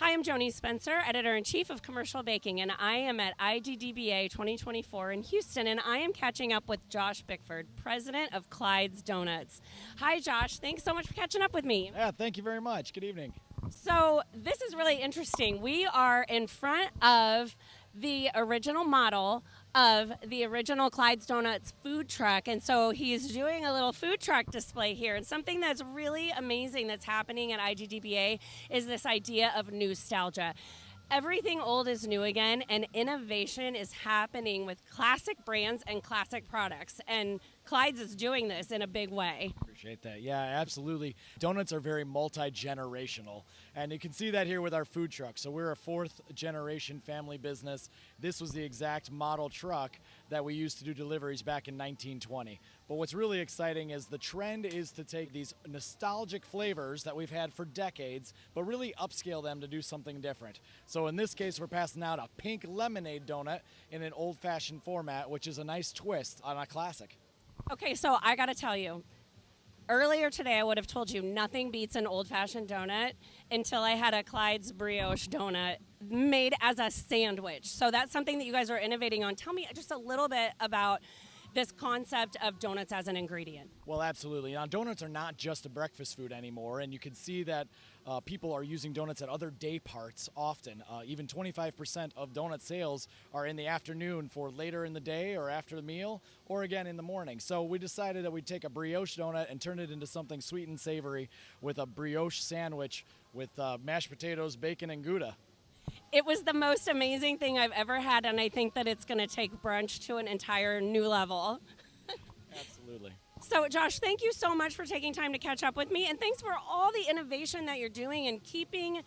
Hi, I'm Joanie Spencer, Editor-in-Chief of Commercial Baking, and I am at IDDBA 2024 in Houston, and I am catching up with Josh Bickford, President of Clyde's Donuts. Hi, Josh. Thanks so much for catching up with me. Yeah, thank you very much. Good evening. So this is really interesting. We are in front of the original model of the original Clyde's Donuts food truck, and so he's doing a little food truck display here. And something that's really amazing that's happening at IDDBA is this idea of newstalgia. Everything old is new again, and innovation is happening with classic brands and classic products. And Clyde's is doing this in a big way. Appreciate that. Yeah, absolutely. Donuts are very multi-generational, and you can see that here with our food truck. So we're a fourth-generation family business. This was the exact model truck that we used to do deliveries back in 1920. But what's really exciting is the trend is to take these nostalgic flavors that we've had for decades, but really upscale them to do something different. So in this case, we're passing out a pink lemonade donut in an old-fashioned format, which is a nice twist on a classic. Okay, so I got to tell you, earlier today I would have told you nothing beats an old-fashioned donut until I had a Clyde's brioche donut made as a sandwich. So that's something that you guys are innovating on. Tell me just a little bit about this concept of donuts as an ingredient. Well, absolutely. Now, donuts are not just a breakfast food anymore, and you can see that people are using donuts at other day parts often. Even 25% of donut sales are in the afternoon for later in the day or after the meal, or again in the morning. So we decided that we'd take a brioche donut and turn it into something sweet and savory with a brioche sandwich with mashed potatoes, bacon, and Gouda. It was the most amazing thing I've ever had, and I think that it's going to take brunch to an entire new level. Absolutely. So, Josh, thank you so much for taking time to catch up with me, and thanks for all the innovation that you're doing and keeping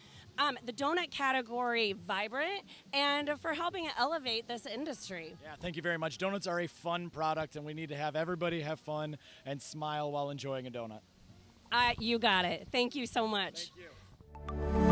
the donut category vibrant and for helping elevate this industry. Yeah, thank you very much. Donuts are a fun product, and we need to have everybody have fun and smile while enjoying a donut. You got it. Thank you so much. Thank you.